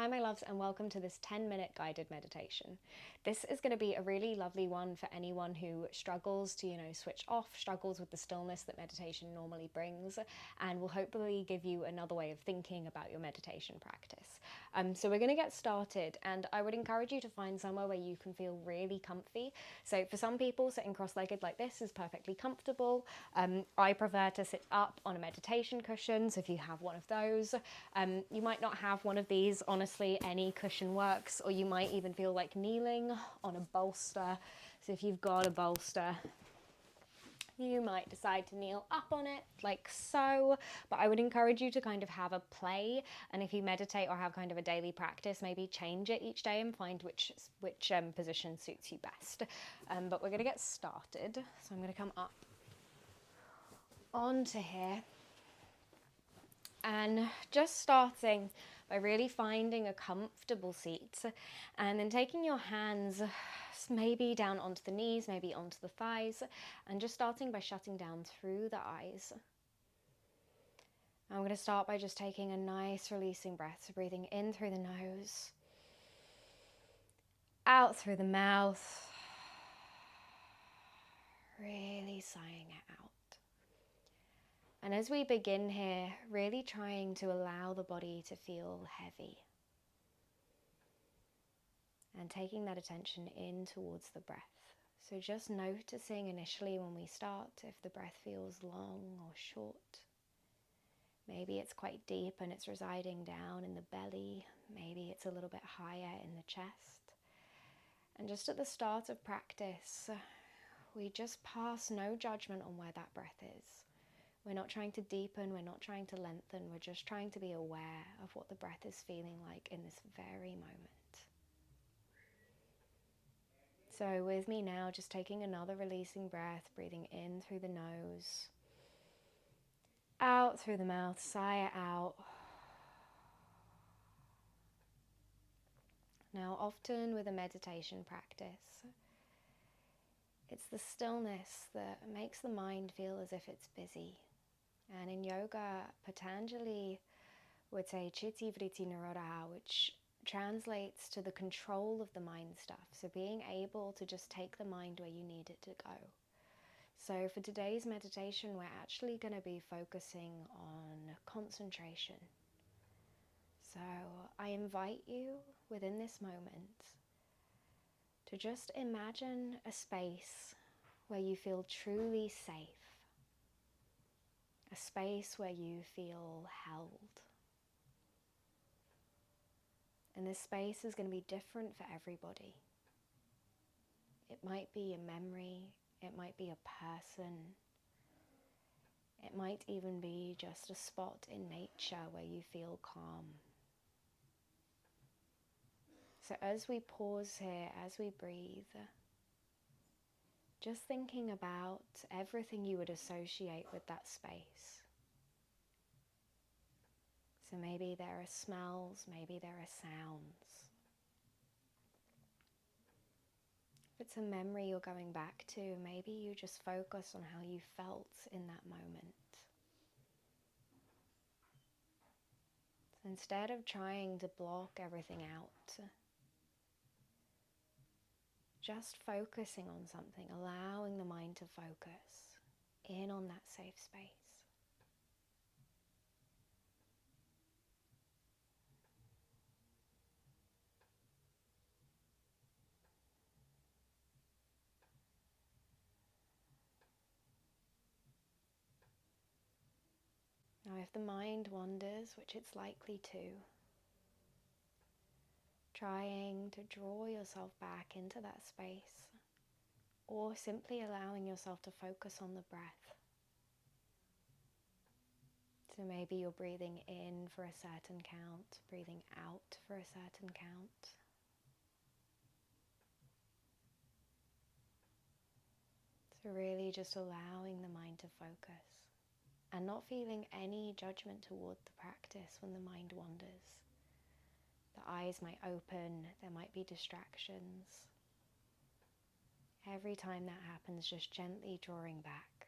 Hi my loves, and welcome to this 10-minute guided meditation. This is going to be a really lovely one for anyone who struggles to, switch off, struggles with the stillness that meditation normally brings, and will hopefully give you another way of thinking about your meditation practice. So we're going to get started, and I would encourage you to find somewhere where you can feel really comfy. So for some people, sitting cross-legged like this is perfectly comfortable. I prefer to sit up on a meditation cushion, so if you have one of those, you might not have one of these. Honestly, any cushion works, or you might even feel like kneeling on a bolster. So if you've got a bolster, you might decide to kneel up on it like so, but I would encourage you to kind of have a play, and if you meditate or have kind of a daily practice, maybe change it each day and find which position suits you best. But we're going to get started, so I'm going to come up onto here and just starting by really finding a comfortable seat, and then taking your hands maybe down onto the knees, maybe onto the thighs, and just starting by shutting down through the eyes. I'm going to start by just taking a nice releasing breath, so breathing in through the nose, out through the mouth, really sighing it out. And as we begin here, really trying to allow the body to feel heavy, and taking that attention in towards the breath. So just noticing initially when we start if the breath feels long or short. Maybe it's quite deep and it's residing down in the belly. Maybe it's a little bit higher in the chest. And just at the start of practice, we just pass no judgment on where that breath is. We're not trying to deepen, we're not trying to lengthen, we're just trying to be aware of what the breath is feeling like in this very moment. So with me now, just taking another releasing breath, breathing in through the nose, out through the mouth, sigh it out. Now often with a meditation practice, it's the stillness that makes the mind feel as if it's busy. And in yoga, Patanjali would say chitti vritti nirodha, which translates to the control of the mind stuff. So being able to just take the mind where you need it to go. So for today's meditation, we're actually going to be focusing on concentration. So I invite you within this moment to just imagine a space where you feel truly safe. A space where you feel held. And this space is going to be different for everybody. It might be a memory, it might be a person, it might even be just a spot in nature where you feel calm. So as we pause here, as we breathe, just thinking about everything you would associate with that space. So maybe there are smells, maybe there are sounds. If it's a memory you're going back to, maybe you just focus on how you felt in that moment. So instead of trying to block everything out, just focusing on something, allowing the mind to focus in on that safe space. Now if the mind wanders, which it's likely to, trying to draw yourself back into that space, or simply allowing yourself to focus on the breath. So maybe you're breathing in for a certain count, breathing out for a certain count. So really just allowing the mind to focus and not feeling any judgment toward the practice when the mind wanders. The eyes might open, there might be distractions. Every time that happens, just gently drawing back.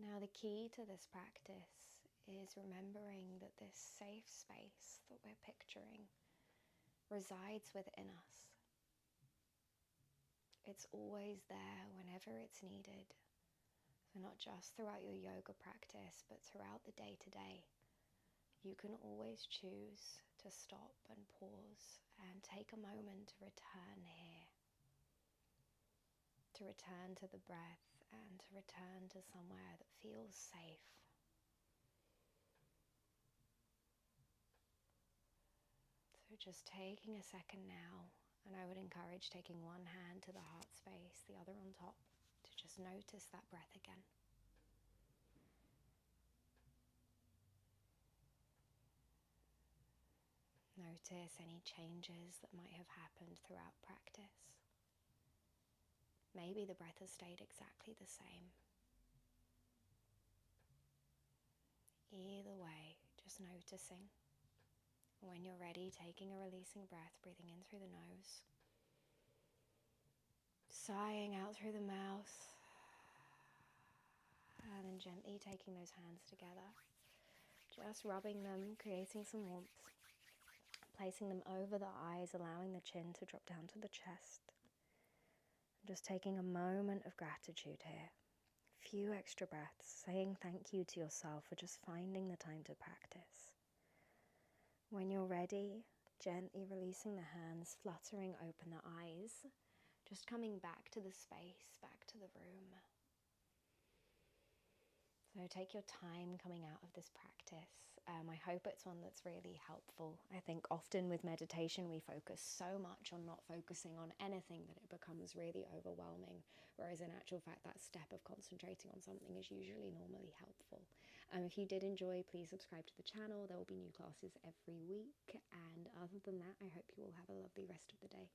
Now, the key to this practice is remembering that this safe space that we're picturing resides within us. It's always there whenever it's needed. So not just throughout your yoga practice, but throughout the day-to-day. You can always choose to stop and pause and take a moment to return here. To return to the breath and to return to somewhere that feels safe. So just taking a second now, and I would encourage taking one hand to the heart space, the other on top, to just notice that breath again. Notice any changes that might have happened throughout practice. Maybe the breath has stayed exactly the same. Either way, just noticing. When you're ready, taking a releasing breath, breathing in through the nose. Sighing out through the mouth. And then gently taking those hands together. Just rubbing them, creating some warmth. Placing them over the eyes, allowing the chin to drop down to the chest. Just taking a moment of gratitude here. A few extra breaths, saying thank you to yourself for just finding the time to practice. When you're ready, gently releasing the hands, fluttering open the eyes, just coming back to the space, back to the room. So take your time coming out of this practice. I hope it's one that's really helpful. I think often with meditation we focus so much on not focusing on anything that it becomes really overwhelming, whereas in actual fact that step of concentrating on something is usually normally helpful. If you did enjoy, please subscribe to the channel. There will be new classes every week, and other than that, I hope you all have a lovely rest of the day.